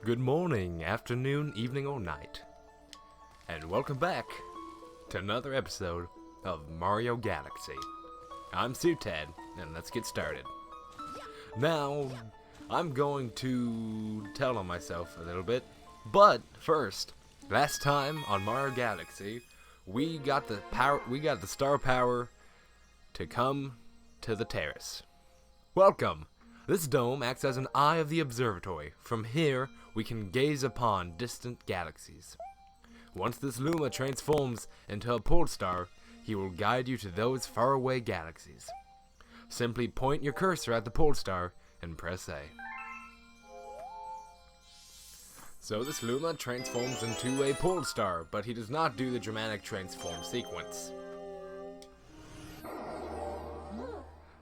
Good morning, afternoon, evening, or night. And welcome back to another episode of Mario Galaxy. I'm Sutad, and let's get started. Now, I'm going to tell on myself a little bit, but first, last time on Mario Galaxy, we got the star power to come to the terrace. Welcome! This dome acts as an eye of the observatory. From here, we can gaze upon distant galaxies. Once this Luma transforms into a Polestar, he will guide you to those faraway galaxies. Simply point your cursor at the Polestar and press A. So this Luma transforms into a Polestar, but he does not do the dramatic transform sequence.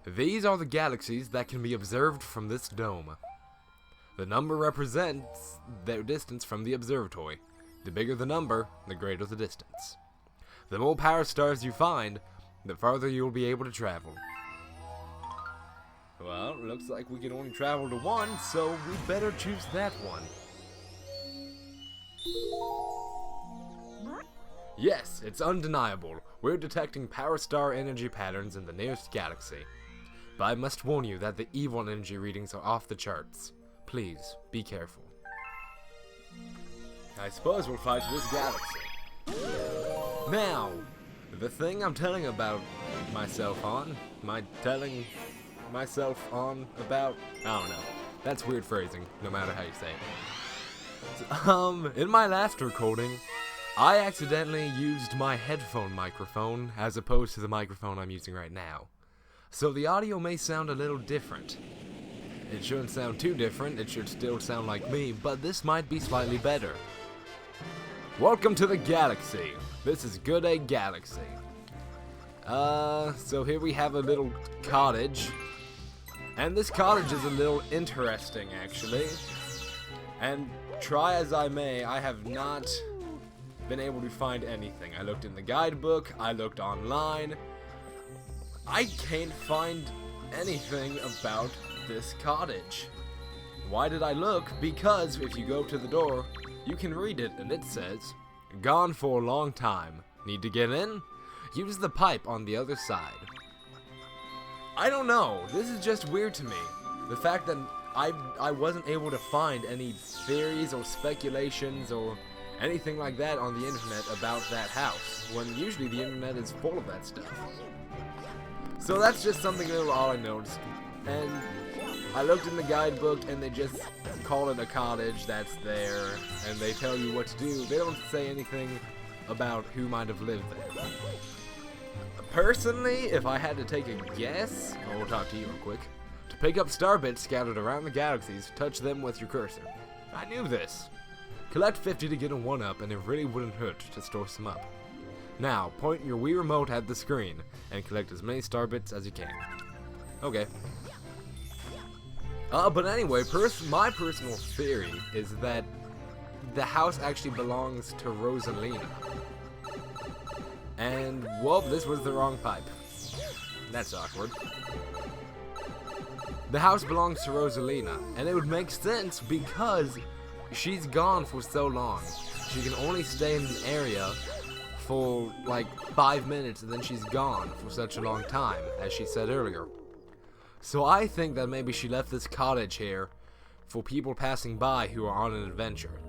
These are the galaxies that can be observed from this dome. The number represents their distance from the observatory. The bigger the number, the greater the distance. The more power stars you find, the farther you'll be able to travel. Well, it looks like we can only travel to one, so we better choose that one. Yes, it's undeniable. We're detecting power star energy patterns in the nearest galaxy. But I must warn you that the evil energy readings are off the charts. Please, be careful. I suppose we'll fly to this galaxy. Now, the thing I'm telling myself on about, I don't know. That's weird phrasing, no matter how you say it. In my last recording, I accidentally used my headphone microphone as opposed to the microphone I'm using right now. So the audio may sound a little different. It shouldn't sound too different, it should still sound like me, but this might be slightly better. Welcome to the galaxy. This is Good Egg Galaxy. So here we have a little cottage. And this cottage is a little interesting, actually. And try as I may, I have not been able to find anything. I looked in the guidebook, I looked online. I can't find anything about this cottage. Why did I look? Because if you go to the door, you can read it, and it says, "Gone for a long time. Need to get in? Use the pipe on the other side." I don't know. This is just weird to me. The fact that I wasn't able to find any theories or speculations or anything like that on the internet about that house, when usually the internet is full of that stuff. So that's just something little odd I noticed. And I looked in the guidebook and they just call it a cottage that's there and they tell you what to do. They don't say anything about who might have lived there. Personally, if I had to take a guess, we'll talk to you real quick. To pick up star bits scattered around the galaxies, touch them with your cursor. I knew this. Collect 50 to get a 1-up and it really wouldn't hurt to store some up. Now, point your Wii remote at the screen and collect as many star bits as you can. Okay. But anyway, my personal theory is that the house actually belongs to Rosalina. And, well, this was the wrong pipe. That's awkward. The house belongs to Rosalina, and it would make sense because she's gone for so long. She can only stay in the area for like 5 minutes and then she's gone for such a long time, as she said earlier. So I think that maybe she left this cottage here for people passing by who are on an adventure.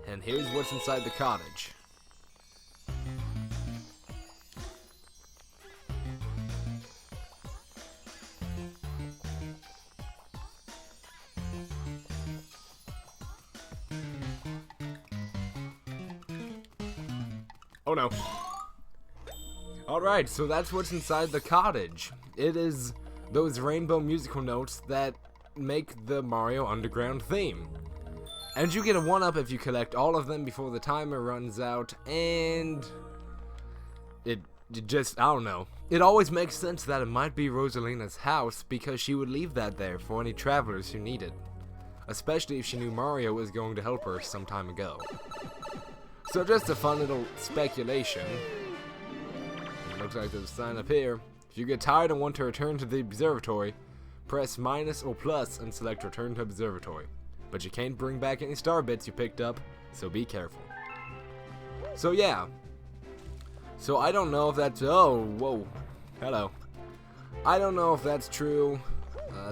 And here's what's inside the cottage. Oh no. Alright, so that's what's inside the cottage. It is those rainbow musical notes that make the Mario Underground theme. And you get a 1-up if you collect all of them before the timer runs out, and it just, I don't know. It always makes sense that it might be Rosalina's house because she would leave that there for any travelers who need it. Especially if she knew Mario was going to help her some time ago. So just a fun little speculation. It looks like there's a sign up here. If you get tired and want to return to the observatory, press minus or plus and select return to observatory. but you can't bring back any star bits you picked up, so be careful. So yeah. So I don't know if that's... Oh, whoa. Hello. I don't know if that's true.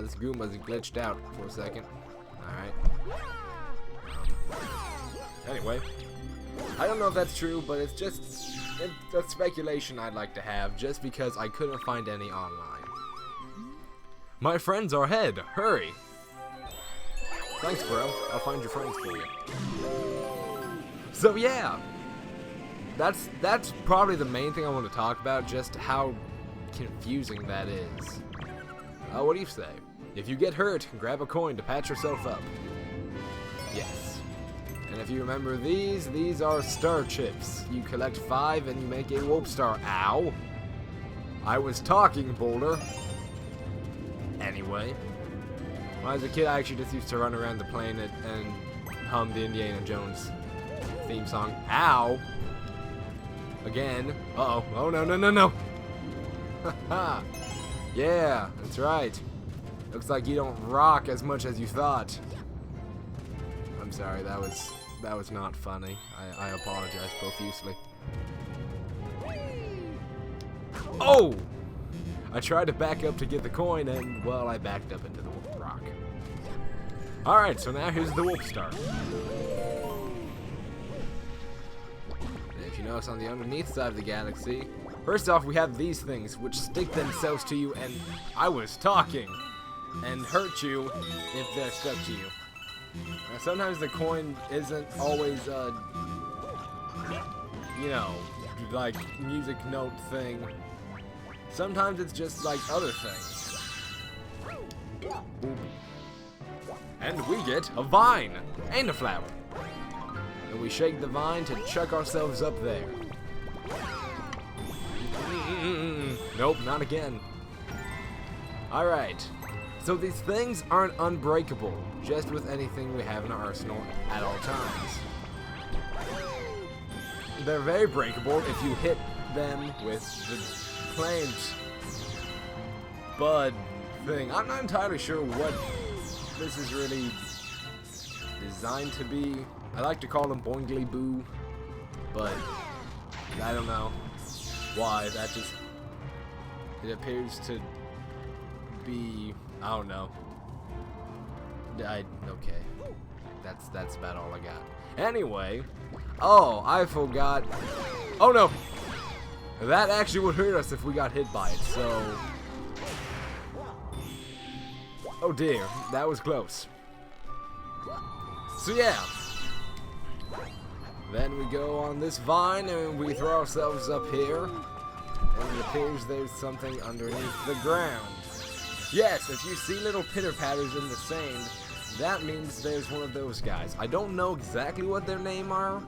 This Goomba's glitched out for a second. Alright. Anyway. I don't know if that's true, but it's a speculation I'd like to have, just because I couldn't find any online. My friends are ahead. Hurry. Thanks, bro. I'll find your friends for you. So yeah. That's probably the main thing I want to talk about, just how confusing that is. What do you say? If you get hurt, grab a coin to patch yourself up. Yes. And if you remember these are star chips. You collect 5 and you make a Whoop Star. Ow! I was talking, Boulder. Anyway. When I was a kid, I actually just used to run around the planet and hum the Indiana Jones theme song. Ow! Again. Uh-oh. Oh, no, no, no, no! Haha! Yeah, that's right. Looks like you don't rock as much as you thought. I'm sorry, that was not funny. I apologize profusely. Oh! I tried to back up to get the coin and, well, I backed up into the rock. Alright, so now here's the Whoop Star. If you notice on the underneath side of the galaxy, first off we have these things which stick themselves to you and I was talking and hurt you if they're stuck to you. Now sometimes the coin isn't always you know, like music note thing. Sometimes it's just like other things. Boop. And we get a vine and a flower. And we shake the vine to chuck ourselves up there. Nope, not again. Alright. So these things aren't unbreakable, just with anything we have in our arsenal at all times. They're very breakable if you hit them with the plant bud thing. I'm not entirely sure what this is really designed to be. I like to call them Boingly Boo, but I don't know why. That just, it appears to be, I don't know. Okay. That's about all I got. Anyway, oh, I forgot. Oh no! That actually would hurt us if we got hit by it, so... Oh dear, that was close. So yeah. Then we go on this vine and we throw ourselves up here. And it appears there's something underneath the ground. Yes, if you see little pitter-patters in the sand, that means there's one of those guys. I don't know exactly what their name are,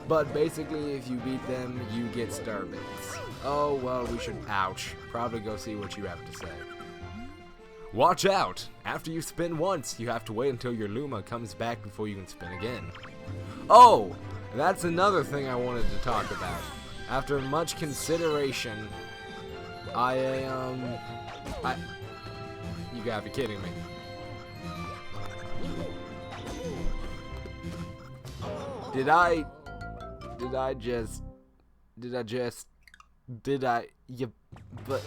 but basically if you beat them, you get star bits. Oh, well, we should, ouch, probably go see what you have to say. Watch out! After you spin once, you have to wait until your Luma comes back before you can spin again. Oh! That's another thing I wanted to talk about. After much consideration, you gotta be kidding me. Did I but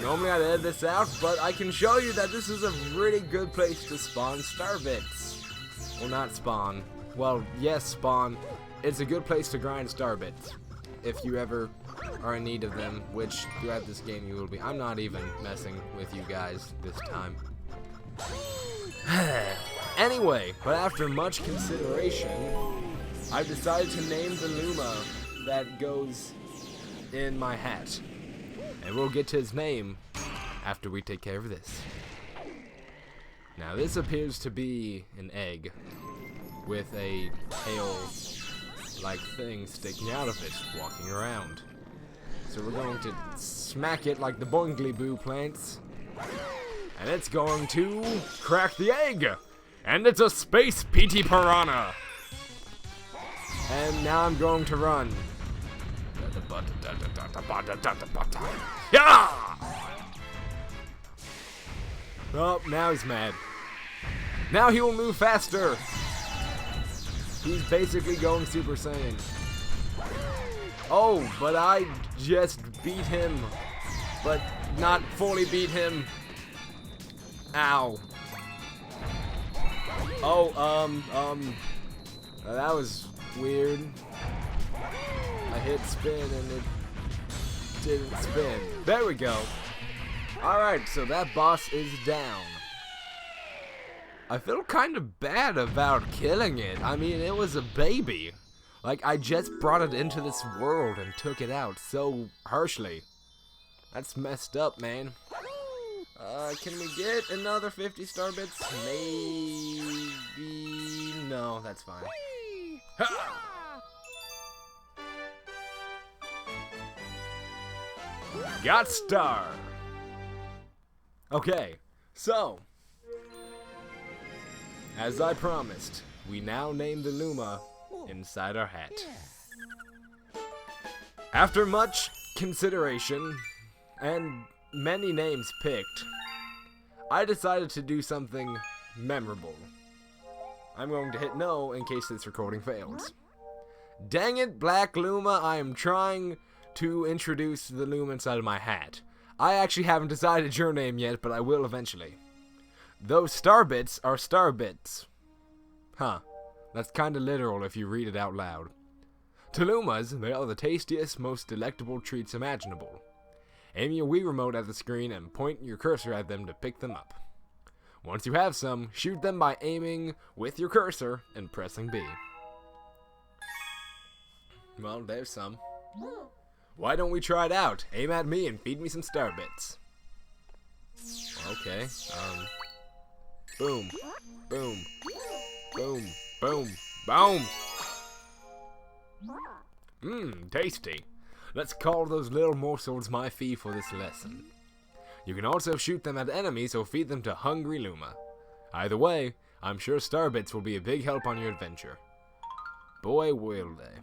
normally I'd edit this out, but I can show you that this is a really good place to spawn star bits. Well, not spawn. Well, yes, spawn. It's a good place to grind star bits. If you ever are in need of them, which throughout this game you will be. I'm not even messing with you guys this time. Anyway, but after much consideration, I've decided to name the Luma that goes in my hat. And we'll get to his name after we take care of this. Now this appears to be an egg with a tail-like thing sticking out of it, walking around. So we're going to smack it like the Boingly Boo plants. And it's going to crack the egg! And it's a Space PT Piranha! And now I'm going to run. Yeah! Oh, now he's mad. Now he will move faster. He's basically going Super Saiyan. Oh, but I just beat him. But not fully beat him. Ow. Oh, that was weird. I hit spin and it didn't spin. There we go. Alright, so that boss is down. I feel kind of bad about killing it. I mean, it was a baby. Like, I just brought it into this world and took it out so harshly. That's messed up, man. Can we get another 50 star bits? Maybe... No, that's fine. Ha! Got star! Okay, so... as I promised, we now name the Luma inside our hat. After much consideration, and many names picked, I decided to do something memorable. I'm going to hit no in case this recording fails. Dang it, Black Luma, I am trying to introduce the Luma inside of my hat. I actually haven't decided your name yet, but I will eventually. Those star bits are star bits. Huh. That's kinda literal if you read it out loud. To Lumas, they are the tastiest, most delectable treats imaginable. Aim your Wii remote at the screen and point your cursor at them to pick them up. Once you have some, shoot them by aiming with your cursor and pressing B. Well, there's some. Why don't we try it out? Aim at me and feed me some star bits. Okay, boom, boom, boom, boom, boom. Mmm, tasty. Let's call those little morsels my fee for this lesson. You can also shoot them at enemies or feed them to hungry Luma. Either way, I'm sure Starbits will be a big help on your adventure. Boy, will they.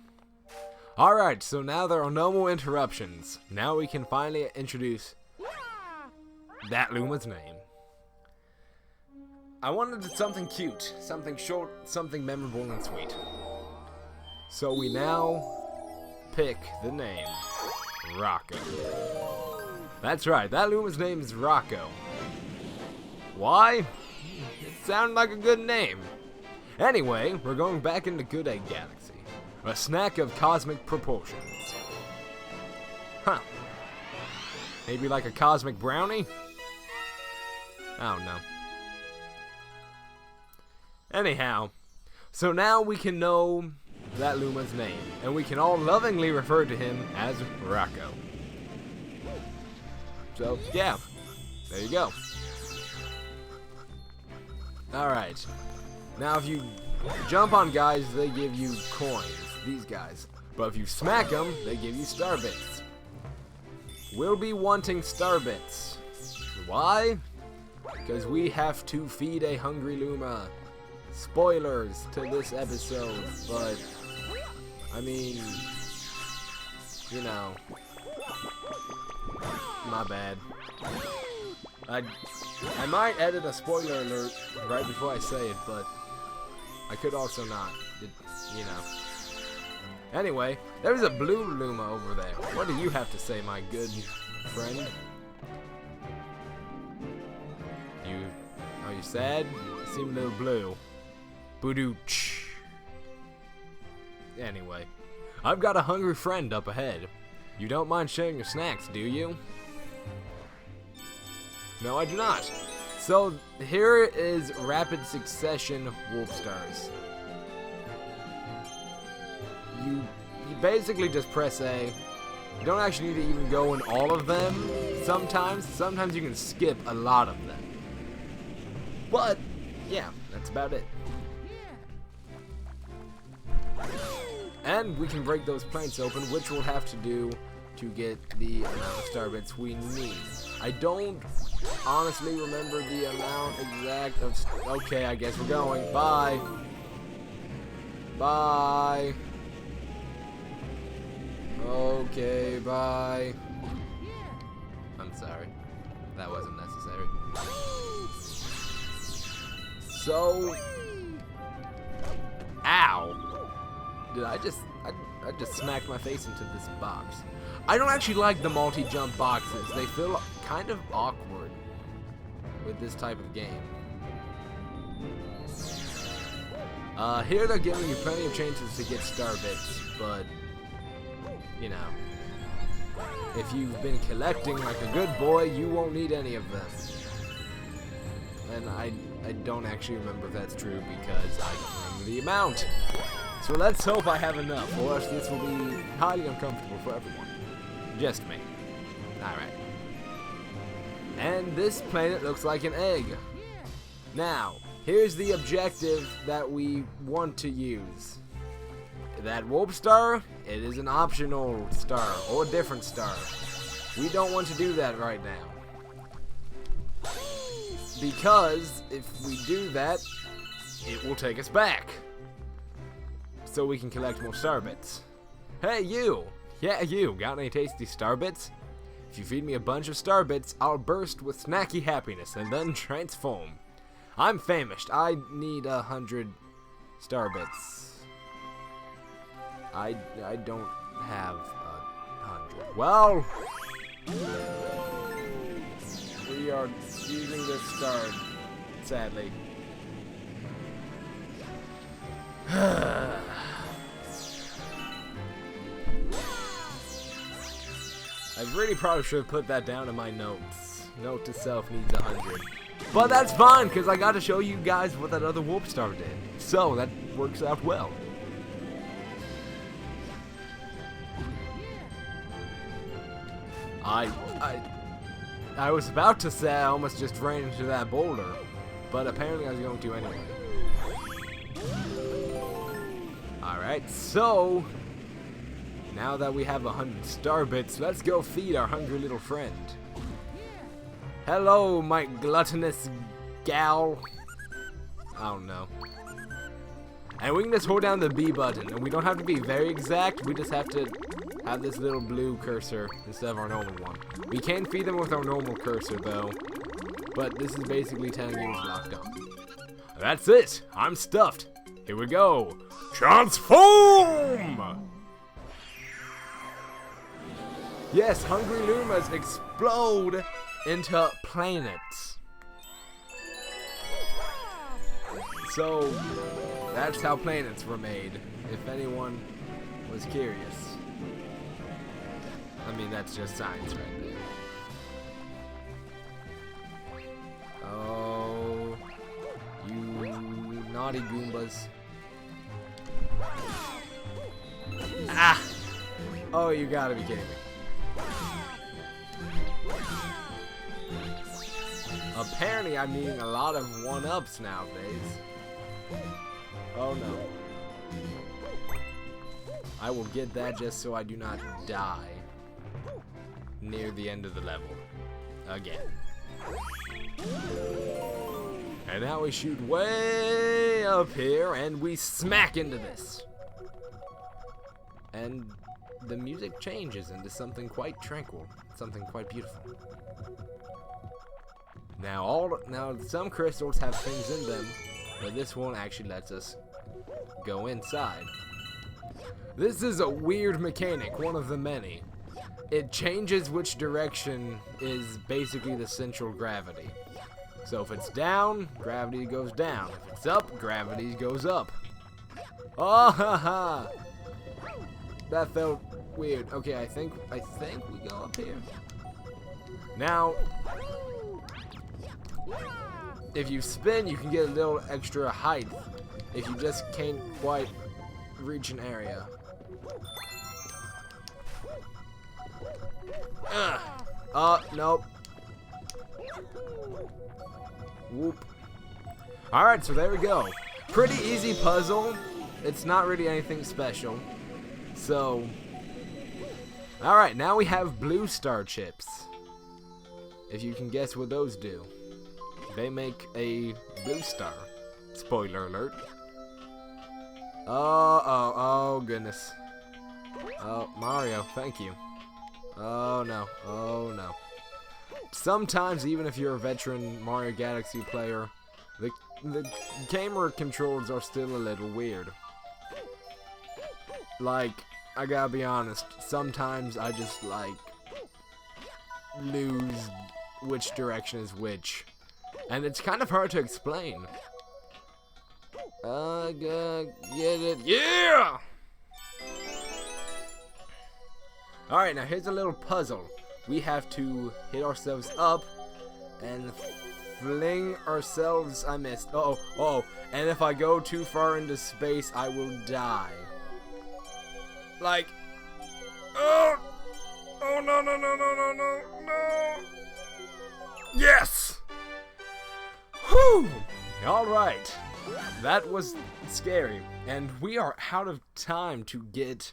Alright, so now there are no more interruptions. Now we can finally introduce that Luma's name. I wanted something cute, something short, something memorable and sweet. So we now pick the name Rocco. That's right, that Luma's name is Rocco. Why? It sounded like a good name. Anyway, we're going back into Good Egg Galaxy, a snack of cosmic proportions. Huh. Maybe like a cosmic brownie? I don't know. Anyhow, so now we can know that Luma's name, and we can all lovingly refer to him as Rocco. So, yeah, there you go. Alright, now if you jump on guys, they give you coins, these guys. But if you smack them, they give you star bits. We'll be wanting star bits. Why? Because we have to feed a hungry Luma. Spoilers to this episode, but I mean, you know, my bad. I might edit a spoiler alert right before I say it, but I could also not, you know. Anyway, there's a blue Luma over there. What do you have to say, my good friend? Are you sad? You seem a little blue. Boodooch. Anyway, I've got a hungry friend up ahead. You don't mind sharing your snacks, do you? No, I do not. So, here is Rapid Succession Wolf Stars. You basically just press A. You don't actually need to even go in all of them. Sometimes you can skip a lot of them. But, yeah, that's about it. And we can break those planks open, which we'll have to do to get the amount of star bits we need. I don't honestly remember the amount exact of... Okay, I guess we're going. Bye. Bye. Okay, bye. I'm sorry. that wasn't necessary. So, ow! Did I just smacked my face into this box. I don't actually like the multi-jump boxes. They feel kind of awkward with this type of game. Here they're giving you plenty of chances to get star bits, but you know, if you've been collecting like a good boy, you won't need any of them. And I don't actually remember if that's true because I don't remember the amount. So let's hope I have enough, or else this will be highly uncomfortable for everyone. Just me. Alright. And this planet looks like an egg. Now, here's the objective that we want to use. That warp star, it is an optional star, or a different star. We don't want to do that right now. Because, if we do that, it will take us back. So we can collect more star bits. Hey, you! Yeah, you! Got any tasty star bits? If you feed me a bunch of star bits, I'll burst with snacky happiness and then transform. I'm famished. I need 100 star bits. I don't have 100. Well, we are using this star, sadly. I really probably should have put that down in my notes. Note to self needs 100. But that's fine, because I got to show you guys what that other warp star did. So, that works out well. I was about to say I almost just ran into that boulder, but apparently I was going to anyway. Alright, so now that we have 100 star bits, let's go feed our hungry little friend. Hello, my gluttonous gal. I don't know. And we can just hold down the B button, and we don't have to be very exact, we just have to have this little blue cursor instead of our normal one. We can feed them with our normal cursor though, but this is basically telling you it's locked on. That's it! I'm stuffed! Here we go! Transform! Yes, hungry Lumas explode into planets. So, that's how planets were made, if anyone was curious. I mean, that's just science right there. Oh, you naughty Goombas. Ah! Oh, you gotta be kidding me. Apparently, I'm needing a lot of 1-ups nowadays. Oh no. I will get that just so I do not die near the end of the level again. And now we shoot way up here and we smack into this. And the music changes into something quite tranquil, something quite beautiful. Now some crystals have things in them, but this one actually lets us go inside. This is a weird mechanic, one of the many. It changes which direction is basically the central gravity. So if it's down, gravity goes down. If it's up, gravity goes up. Oh ha ha! That felt weird. Okay, I think we go up here. Now, if you spin, you can get a little extra height if you just can't quite reach an area. Nope. Whoop. Alright, so there we go. Pretty easy puzzle. It's not really anything special. So, alright, now we have blue star chips. If you can guess what those do. They make a blue star. Spoiler alert. Oh goodness. Oh, Mario, thank you. Oh no, oh no. sometimes, even if you're a veteran Mario Galaxy player, the camera controls are still a little weird. Like, I gotta be honest, sometimes I just, like, lose which direction is which. And it's kind of hard to explain. Get it. Yeah! Alright, now here's a little puzzle. We have to hit ourselves up and fling ourselves. I missed. Oh. And if I go too far into space, I will die. Like. Oh, no. Yes! Whew! Alright. That was scary. And we are out of time to get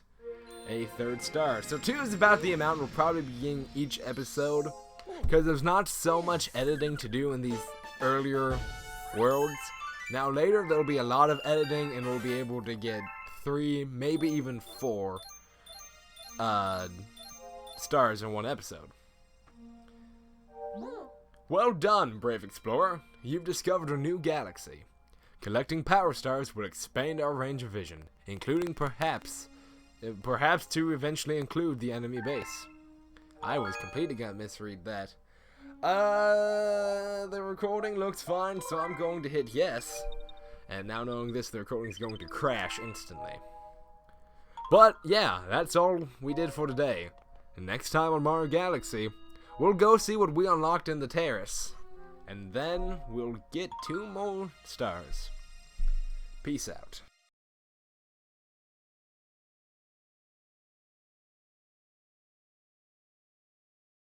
a 3rd star. So 2 is about the amount we'll probably be getting each episode, because there's not so much editing to do in these earlier worlds. Now later there'll be a lot of editing and we'll be able to get 3, maybe even 4 stars in one episode. Well done, brave explorer. You've discovered a new galaxy. Collecting power stars will expand our range of vision, including perhaps to eventually include the enemy base. I was completely gonna misread that. The recording looks fine, so I'm going to hit yes. And now knowing this, the recording is going to crash instantly. But yeah, that's all we did for today. And next time on Mario Galaxy, we'll go see what we unlocked in the terrace. And then we'll get 2 more stars. Peace out.